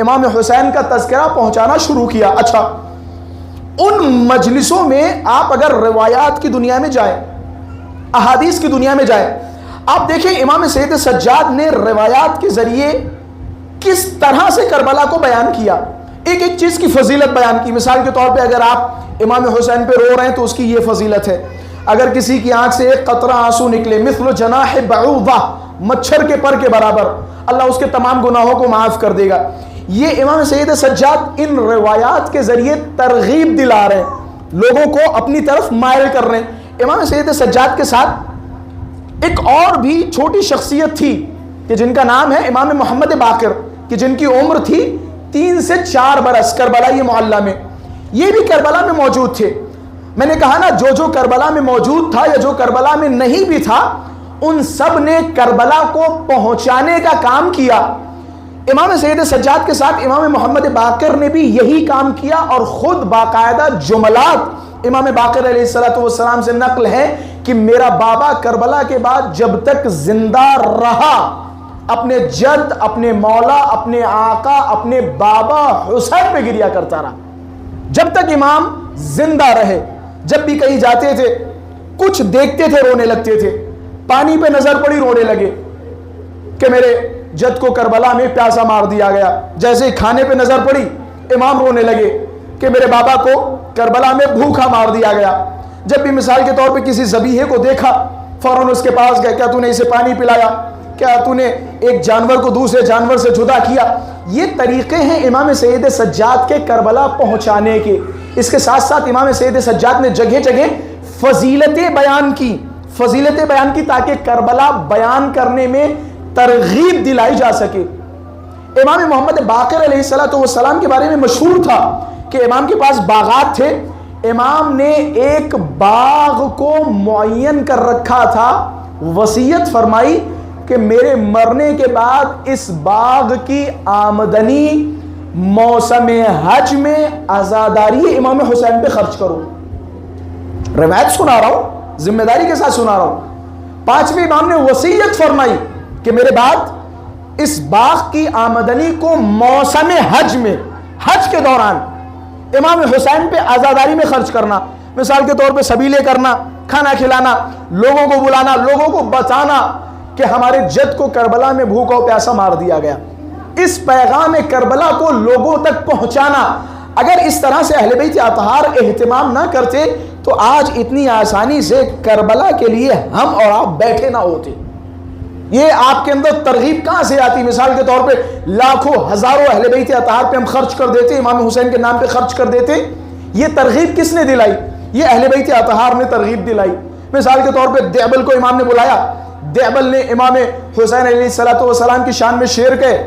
امام حسین کا تذکرہ پہنچانا شروع کیا۔ اچھا، ان مجلسوں میں آپ اگر روایات کی دنیا میں جائیں، احادیث کی دنیا میں جائیں، آپ دیکھیں امام سید سجاد نے روایات کے ذریعے کس طرح سے کربلا کو بیان کیا، ایک ایک چیز کی فضیلت بیان کی۔ مثال کے طور پہ اگر آپ امام حسین پہ رو رہے ہیں تو اس کی یہ فضیلت ہے، اگر کسی کی آنکھ سے ایک قطرہ آنسو نکلے مثل جناح بعوضہ، مچھر کے پر کے برابر، اللہ اس کے تمام گناہوں کو معاف کر دے گا۔ یہ امام سید سجاد ان روایات کے ذریعے ترغیب دلا رہے ہیں، لوگوں کو اپنی طرف مائل کر رہے ہیں۔ امام سید سجاد کے ساتھ ایک اور بھی چھوٹی شخصیت تھی کہ جن کا نام ہے امام محمد باقر، کہ جن کی عمر تھی 3 سے 4 برس کربلا معلّہ میں۔ یہ بھی کربلا میں موجود تھے۔ میں نے کہا نا، جو کربلا میں موجود تھا یا جو کربلا میں نہیں بھی تھا، ان سب نے کربلا کو پہنچانے کا کام کیا۔ امام سید سجاد کے ساتھ امام محمد باقر نے بھی یہی کام کیا، اور خود باقاعدہ جملات امام باقر علیہ السلام سے نقل ہے کہ میرا بابا کربلا کے بعد جب تک زندہ رہا اپنے جد، اپنے مولا، اپنے آقا، اپنے بابا حسین پہ گریا کرتا رہا، جب تک امام زندہ رہے۔ جب بھی کہیں جاتے تھے، کچھ دیکھتے تھے رونے لگتے تھے، پانی پہ نظر پڑی رونے لگے کہ میرے جد کو کربلا میں پیاسا مار دیا گیا، جیسے کھانے پہ نظر پڑی امام رونے لگے کہ میرے بابا کو کربلا میں بھوکا مار دیا گیا۔ جب بھی مثال کے طور پہ کسی ذبیحے کو دیکھا، فوراً اس کے پاس گئے، کیا تو نے اسے پانی پلایا، کیا تو نے ایک جانور کو دوسرے جانور سے جدا کیا۔ یہ طریقے ہیں امام سید سجاد کے کربلا پہنچانے کے۔ اس کے ساتھ ساتھ امام سید سجاد نے جگہ جگہ فضیلتیں بیان کی تاکہ کربلا بیان کرنے میں ترغیب دلائی جا سکے۔ امام محمد باقر علیہ السلام کے بارے میں مشہور تھا کہ امام کے پاس باغات تھے۔ امام نے ایک باغ کو معین کر رکھا تھا، وصیت فرمائی کہ میرے مرنے کے بعد اس باغ کی آمدنی موسم حج میں عزاداری امام حسین پہ خرچ کرو۔ روایت سنا رہا ہوں، ذمہ داری کے ساتھ سنا رہا ہوں۔ 5ویں امام نے وصیت فرمائی کہ میرے بعد اس باغ کی آمدنی کو موسم حج میں، حج کے دوران امام حسین پہ عزاداری میں خرچ کرنا۔ مثال کے طور پہ سبیلے کرنا، کھانا کھلانا، لوگوں کو بلانا، لوگوں کو بتانا کہ ہمارے جد کو کربلا میں بھوکا و پیاسا مار دیا گیا۔ اس پیغام کربلا کو لوگوں تک پہنچانا، اگر اس طرح سے اہل بیت اطہار اہتمام نہ کرتے تو آج اتنی آسانی سے کربلا کے لیے ہم اور آپ بیٹھے نہ ہوتے۔ یہ آپ کے اندر ترغیب کہاں سے آتی؟ مثال کے طور پہ لاکھوں ہزاروں اہل بیت اطہار پہ ہم خرچ کر دیتے، امام حسین کے نام پہ خرچ کر دیتے۔ یہ ترغیب کس نے دلائی؟ یہ اہل بیت اطہار نے ترغیب دلائی۔ مثال کے طور پہ دیعبل کو امام نے بلایا، دیعبل نے امام حسین علیہ السلام کی شان میں شعر کہے،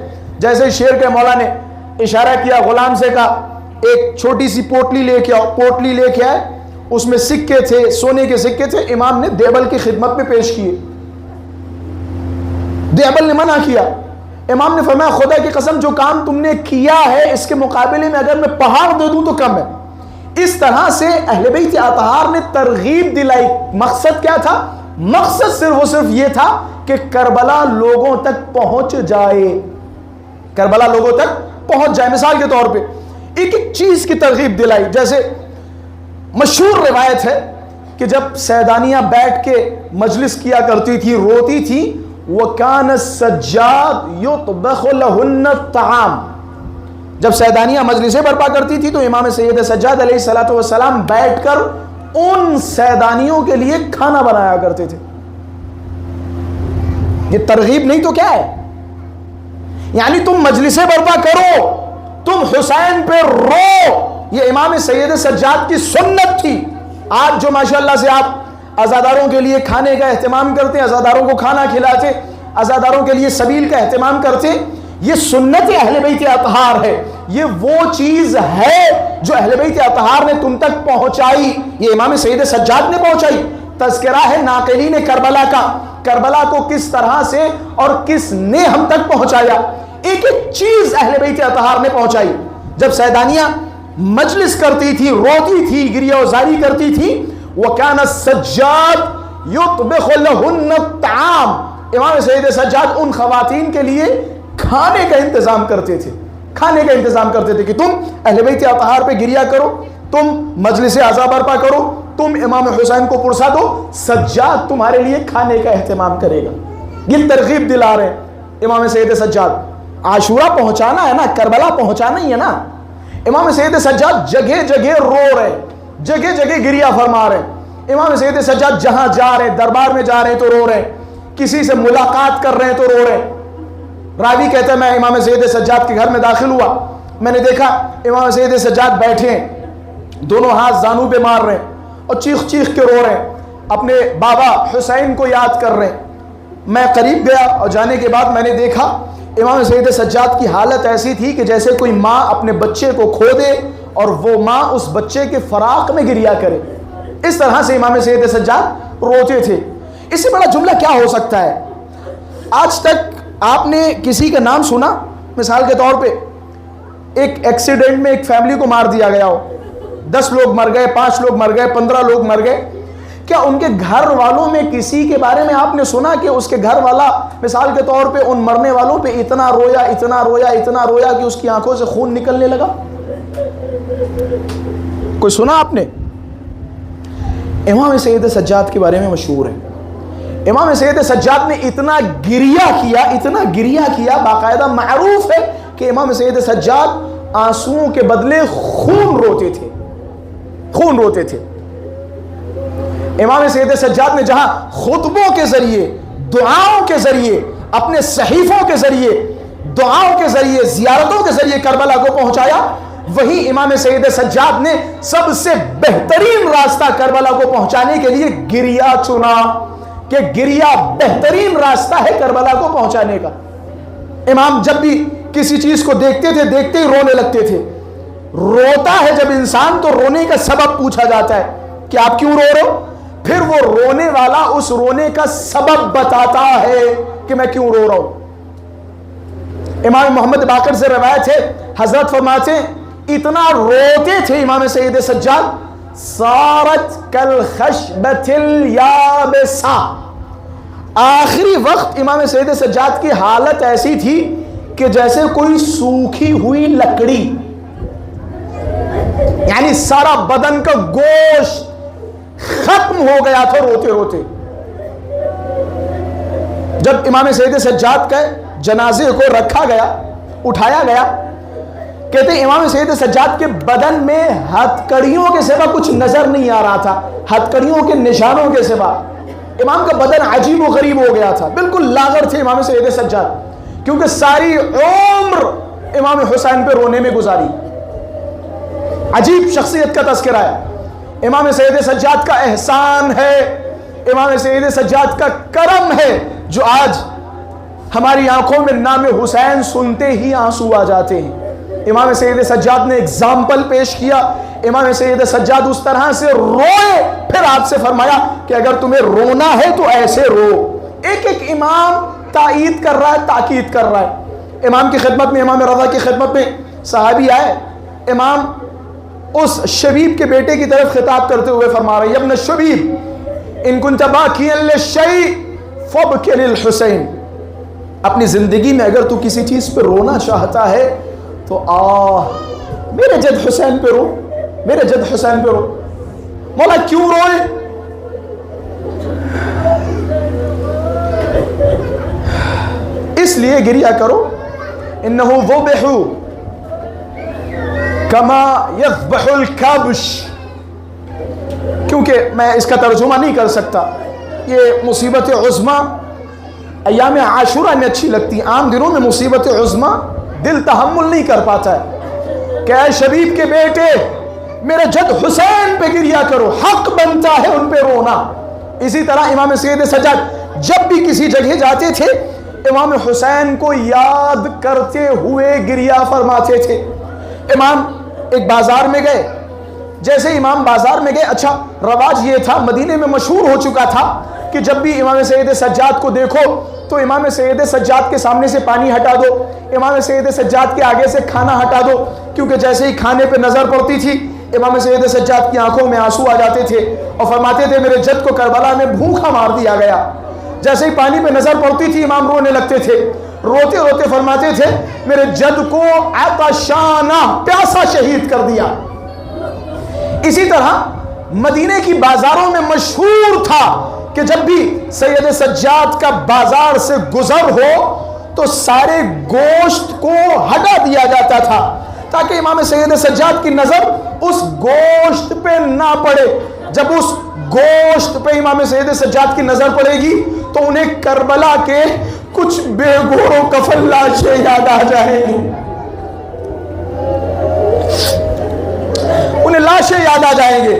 جیسے شعر کے مولا نے اشارہ کیا، غلام سے کہا ایک چھوٹی سی پوٹلی لے کے آؤ، پوٹلی لے کے آئے، اس میں سکے تھے، سونے کے سکے تھے، امام نے دیعبل کی خدمت میں پیش کیے۔ دیعبل نے منع کیا، امام نے فرمایا خدا کی قسم جو کام تم نے کیا ہے اس کے مقابلے میں اگر میں پہاڑ دے دوں تو کم ہے۔ اس طرح سے اہل بیت اطہار نے ترغیب دلائی۔ مقصد کیا تھا؟ مقصد صرف و صرف یہ تھا کہ کربلا لوگوں تک پہنچ جائے، کربلا لوگوں تک پہنچ جائے۔ مثال کے طور پہ ایک ایک چیز کی ترغیب دلائی، جیسے مشہور روایت ہے کہ جب سیدانیہ بیٹھ کے مجلس کیا کرتی تھی، روتی تھی، وَكَانَ السَّجَّادُ يُطْبَخُ لَهُنَّ الطَّعَامُ. جب سیدانیہ مجلسیں برپا کرتی تھی تو امام سید سجاد علیہ الصلوۃ والسلام بیٹھ کر ان سیدانیوں کے لیے کھانا بنایا کرتے تھے. یہ ترغیب نہیں تو کیا ہے؟ یعنی تم مجلسیں برپا کرو، تم حسین پہ رو، یہ امام سید سجاد کی سنت تھی. آج جو ماشاءاللہ سے آپ عزاداروں کے لیے کھانے کا اہتمام کرتے، عزاداروں کو کھانا کھلاتے، عزاداروں کے لیے سبیل کا اہتمام کرتے، یہ سنت اہل بیت اطہار ہے. یہ وہ چیز ہے جو اہل بیت اطہار نے تم تک پہنچائی، یہ امام سید سجاد نے پہنچائی. تذکرہ ہے ناقلین کربلا کا، کربلا کو کس طرح سے اور کس نے ہم تک پہنچایا. ایک ایک چیز اہل بیت اطہار نے پہنچائی. جب سیدانیہ مجلس کرتی تھی، روتی تھی، گریہ وزاری کرتی تھی، وَكَانَ السَّجَّادُ يُطْبِخُ لَهُنَّ الطَّعَامُ. امام سید سجاد ان خواتین کے لیے کھانے کا انتظام کرتے تھے، کھانے کا انتظام کرتے تھے کہ تم اہل بیت اطہار پہ گریہ کرو، تم مجلس عزا برپا کرو، تم امام حسین کو پرسا دو، سجاد تمہارے لیے کھانے کا اہتمام کرے گا. یہ ترغیب دلا رہے ہیں امام سید سجاد. عاشورہ پہنچانا ہے نا، کربلا پہنچانا ہی ہے نا. امام سید سجاد جگہ جگہ رو رہے، جگہ جگہ گریہ فرما رہے. امام سید سجاد جہاں جا رہے، دربار میں جا رہے ہیں تو رو رہے، کسی سے ملاقات کر رہے ہیں تو رو رہے. راوی کہتا ہے میں امام سید سجاد کے گھر میں داخل ہوا، میں نے دیکھا امام سید سجاد بیٹھے ہیں، دونوں ہاتھ زانو پہ مار رہے ہیں اور چیخ چیخ کے رو رہے ہیں، اپنے بابا حسین کو یاد کر رہے ہیں. میں قریب گیا اور جانے کے بعد میں نے دیکھا امام سید سجاد کی حالت ایسی تھی کہ جیسے کوئی ماں اپنے بچے کو کھو دے اور وہ ماں اس بچے کے فراق میں گریہ کرے. اس طرح سے امام سید سجاد روتے تھے. اس سے بڑا جملہ کیا ہو سکتا ہے؟ آج تک آپ نے کسی کا نام سنا مثال کے طور پہ ایک ایکسیڈنٹ میں ایک فیملی کو مار دیا گیا ہو، 10 لوگ مر گئے، 5 لوگ مر گئے، 15 لوگ مر گئے، کیا ان کے گھر والوں میں کسی کے بارے میں آپ نے سنا کہ اس کے گھر والا مثال کے طور پہ ان مرنے والوں پہ اتنا رویا اتنا رویا اتنا رویا کہ اس کی آنکھوں سے خون نکلنے لگا؟ کوئی سنا آپ نے؟ امام سید سجاد کے بارے میں مشہور ہے، امام سید سجاد نے اتنا گریہ کیا، باقاعدہ معروف ہے کہ امام سید سجاد آنسوؤں کے بدلے خون روتے تھے. امام سید سجاد نے جہاں خطبوں کے ذریعے، دعاؤں کے ذریعے، اپنے صحیفوں کے ذریعے، دعاؤں کے ذریعے، زیارتوں کے ذریعے کربلا کو پہنچایا، وہی امام سید سجاد نے سب سے بہترین راستہ کربلا کو پہنچانے کے لیے گریہ چنا کہ گریہ بہترین راستہ ہے کربلا کو پہنچانے کا. امام جب بھی کسی چیز کو دیکھتے تھے، دیکھتے ہی رونے لگتے تھے. روتا ہے جب انسان تو رونے کا سبب پوچھا جاتا ہے کہ آپ کیوں رو رہے ہو، پھر وہ رونے والا اس رونے کا سبب بتاتا ہے کہ میں کیوں رو رہا ہوں. امام محمد باقر سے روایت ہے، حضرت فرماتے ہیں اتنا روتے تھے امام سید سجاد، صارت کالخشبۃ الیابسہ، آخری وقت امام سید سجاد کی حالت ایسی تھی کہ جیسے کوئی سوکھی ہوئی لکڑی، یعنی سارا بدن کا گوشت ختم ہو گیا تھا روتے روتے. جب امام سید سجاد کا جنازے کو رکھا گیا، اٹھایا گیا، کہتے ہیں امام سید سجاد کے بدن میں ہتھ کڑیوں کے سوا کچھ نظر نہیں آ رہا تھا، ہتھ کڑیوں کے نشانوں کے سوا. امام کا بدن عجیب و غریب ہو گیا تھا، بالکل لاغر تھے امام سید سجاد، کیونکہ ساری عمر امام حسین پہ رونے میں گزاری. عجیب شخصیت کا تذکرہ ہے. امام سید سجاد کا احسان ہے، امام سید سجاد کا کرم ہے جو آج ہماری آنکھوں میں نام حسین سنتے ہی آنسو آ جاتے ہیں. امام سید سجاد نے اگزامپل پیش کیا. امام سید سجاد اس طرح سے روئے، پھر آپ سے فرمایا کہ اگر تمہیں رونا ہے تو ایسے رو. ایک ایک امام تائید کر رہا ہے، تاکید کر رہا ہے. امام کی خدمت میں، امام رضا کی خدمت میں صحابی آئے، امام اس شبیب کے بیٹے کی طرف خطاب کرتے ہوئے فرما رہے ہیں، ابن شبیب ان کنت باکیا للشیء فابکی للحسین، اپنی زندگی میں اگر تو کسی چیز پہ رونا چاہتا ہے تو میرے جد حسین پہ رو، میرے جد حسین پہ رو. مولا کیوں روئے؟ لیے گریا کرو انہو ذبحو کما یذبح الکبش، کیونکہ میں اس کا ترجمہ نہیں کر سکتا، یہ مصیبت عظمیٰ ایام عاشورہ میں اچھی لگتی، عام دنوں میں مصیبت عظمیٰ دل تحمل نہیں کر پاتا ہے کہ اے شبیب کے بیٹے میرے جد حسین پہ گریا کرو، حق بنتا ہے ان پہ رونا۔ اسی طرح امام سید سجاد جب بھی کسی جگہ جاتے تھے امام حسین کو یاد کرتے ہوئے گریا فرماتے تھے۔ امام ایک بازار میں گئے، جیسے امام بازار میں گئے، اچھا رواج یہ تھا، مدینے میں مشہور ہو چکا تھا کہ جب بھی امام سید سجاد کو دیکھو تو امام سید سجاد کے سامنے سے پانی ہٹا دو، امام سید سجاد کے آگے سے کھانا ہٹا دو، کیونکہ جیسے ہی کھانے پہ نظر پڑتی تھی امام سید سجاد کی آنکھوں میں آنسو آ جاتے تھے اور فرماتے تھے میرے جد کو کربلا میں بھوکا مار دیا گیا۔ جیسے ہی پانی پہ نظر پڑتی تھی امام رونے لگتے تھے، روتے روتے فرماتے تھے میرے جد کو عطشانہ پیاسا شہید کر دیا۔ اسی طرح مدینے کی بازاروں میں مشہور تھا کہ جب بھی سید سجاد کا بازار سے گزر ہو تو سارے گوشت کو ہٹا دیا جاتا تھا تاکہ امام سید سجاد کی نظر اس گوشت پہ نہ پڑے۔ جب اس گوشت پہ امام سید سجاد کی نظر پڑے گی تو انہیں کربلا کے کچھ بے گور و کفن لاشیں یاد آ جائیں گی، انہیں لاشیں یاد آ جائیں گے،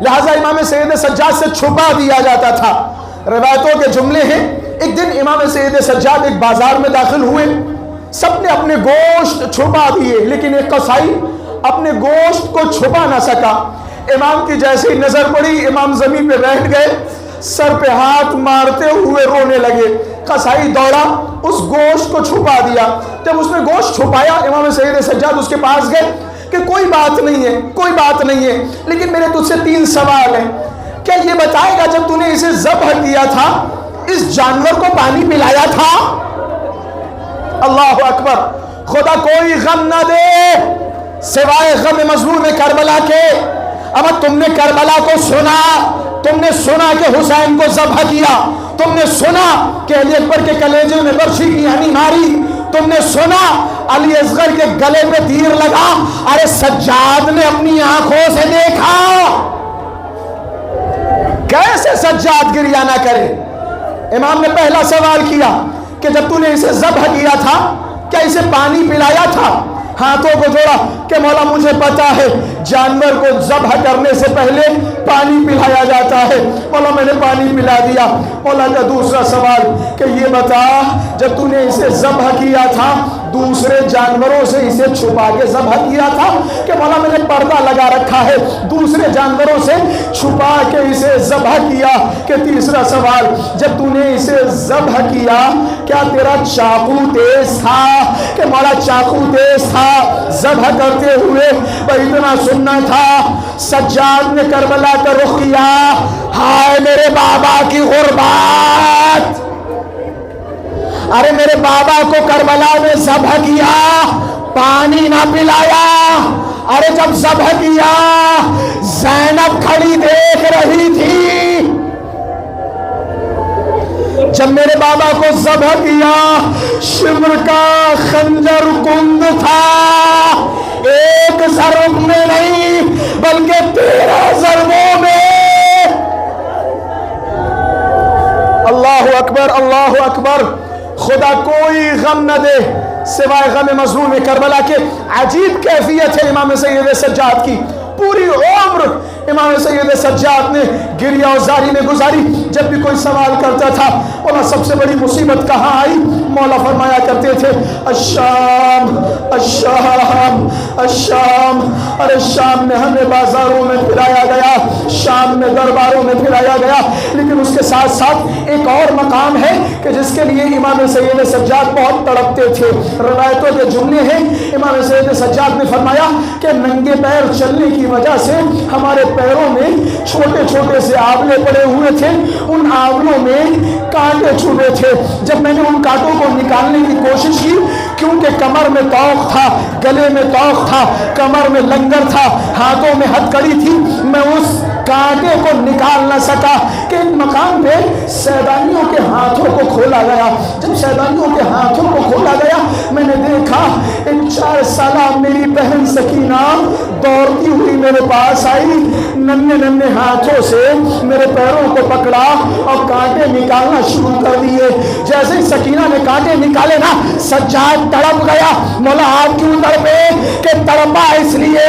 لہٰذا امام سید سجاد سے چھپا دیا جاتا تھا۔ روایتوں کے جملے ہیں ایک دن امام سید سجاد ایک بازار میں داخل ہوئے، سب نے اپنے گوشت چھپا دیے لیکن ایک قصائی اپنے گوشت کو چھپا نہ سکا۔ امام کی جیسے ہی نظر پڑی امام زمین پہ بیٹھ گئے، سر پہ ہاتھ مارتے ہوئے رونے لگے۔ قصائی دوڑا، اس گوشت کو چھپا دیا۔ جب اس نے گوشت چھپایا امام سید سجاد اس کے پاس گئے کہ کوئی بات نہیں ہے، کوئی بات نہیں ہے، لیکن میرے تجھ سے 3 سوال ہیں۔ کیا یہ بتائے گا جب تو نے اسے ذبح کیا تھا اس جانور کو پانی پلایا تھا؟ اللہ اکبر۔ خدا کوئی غم نہ دے سوائے غم مظلوم کربلا کے۔ اب تم نے کربلا کو سنا، تم نے سنا کہ حسین کو ذبح کیا، تم نے سنا کہ علی اکبر کے کلیجے میں برچھی کی ہنی ماری، تم نے سنا علی اصغر کے گلے پہ تیر لگا۔ ارے سجاد نے اپنی آنکھوں سے دیکھا، کیسے سجاد گریہ نہ کرے؟ امام نے پہلا سوال کیا کہ جب تو نے اسے ذبح کیا تھا کیا اسے پانی پلایا تھا؟ ہاتھوں کو جوڑا کہ مولا مجھے پتا ہے جانور کو ذبح کرنے سے پہلے پانی پلایا جاتا ہے، مولا میں نے پانی پلا دیا۔ مولا کا دوسرا سوال کہ یہ بتا جب تو نے اسے ذبح کیا تھا دوسرے جانوروں سے اسے چھپا کے ذبح کیا تھا کہ مولا میں نے پردہ لگا رکھا ہے دوسرے جانوروں سے چھپا کے اسے ذبح کیا؟ کہ تیسرا سوال جب تو نے اسے ذبح کیا کیا تیرا چاقو تیز تھا؟ کہ مولا چاقو تیز تھا ذبح کرتے ہوئے، وہ اتنا سننا تھا۔ سجاد نے کربلا کا رخ کیا، ہائے میرے بابا کی غربت، ارے میرے بابا کو کربلا میں ذبح کیا پانی نہ پلایا۔ ارے جب ذبح کیا زینب کھڑی دیکھ رہی تھی، جب میرے بابا کو ذبح کیا شمر کا خنجر گند تھا، ایک ضرب میں نہیں بلکہ 13 ضربوں میں۔ اللہ اکبر، اللہ اکبر۔ خدا کوئی غم نہ دے سوائے غم مظلوم کربلا کے۔ عجیب کیفیت ہے امام سید سجاد کی، پوری عمر امام سید سجاد نے گریہ و زاری میں گزاری۔ جب بھی کوئی سوال کرتا تھا مولا سب سے بڑی مصیبت کہاں آئی، مولا فرمایا کرتے تھے الشام الشام الشام۔ ارے شام میں ہمیں بازاروں میں پھرایا گیا، شام میں درباروں میں پھرایا گیا، لیکن اس کے ساتھ ساتھ ایک اور مقام ہے کہ جس کے لیے امام سید سجاد بہت تڑپتے تھے۔ روایتوں کے جملے ہیں امام سید سجاد نے فرمایا کہ ننگے پیر چلنے کی وجہ سے ہمارے پیروں میں چھوٹے چھوٹے سے آولے پڑے ہوئے تھے، ان آولوں میں کانٹے چھپے تھے۔ جب میں نے ان کانٹوں کو نکالنے کی کوشش کی، کیونکہ کمر میں توق تھا، گلے میں توق تھا، کمر میں لنگر تھا، ہاتھوں میں ہتھ کڑی تھی، میں اس کانٹے کو نکال نہ سکا کہ ایک مقام پہ سیدانیوں کے ہاتھوں کو کھولا گیا. جب سیدانیوں کے ہاتھوں کو کھولا گیا میں نے دیکھا ایک 4 سالہ میری بہن سکینہ دوڑتی ہوئی میرے پاس آئی, ننھے ننھے ہاتھوں سے میرے پیروں کو پکڑا اور کانٹے نکالنا شروع کر دیے. جیسے ہی سکینہ نے کانٹے نکالے نا سجاد تڑپ گیا. مولا آپ کیوں تڑپے؟ کہ تڑپا اس لیے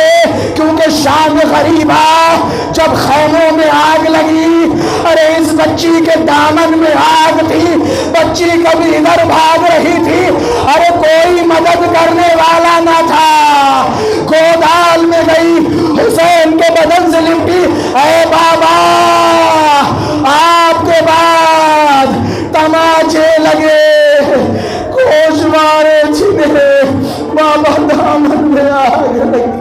کیونکہ شام غریبا جب خیموں میں آگ لگی, ارے اس بچی کے دامن میں آگ تھی, بچی کبھی ادھر بھاگ رہی تھی, ارے کوئی مدد کرنے والا نہ تھا. گودال میں گئی, حسین کے بدن سے لپٹی, اے بابا آپ کے بعد تماچے لگے, گوشوارے چھنے, بابا دامن میں آگ لگی.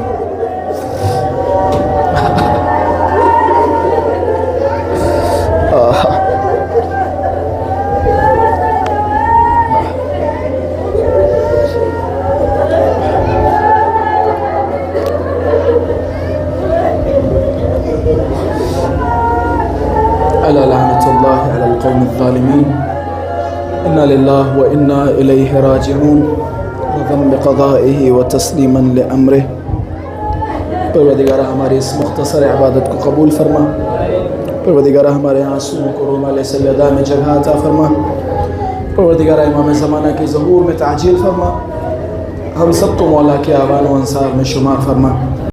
لعنة الله على القوم الظالمين. إنا لله وإنا إليه راجعون. رضا بقضائه وتسليما لأمره. پروردگارہ ہماری اس مختصر عبادت کو قبول فرما. پروردگارہ ہمارے آنسوؤں کو رومال سیدہ میں جگہ عطا فرما. پروردگارہ امام زمانہ کے ظہور میں تعجیل فرما. ہم سب کو مولا کے آوان و انصار میں شمار فرما.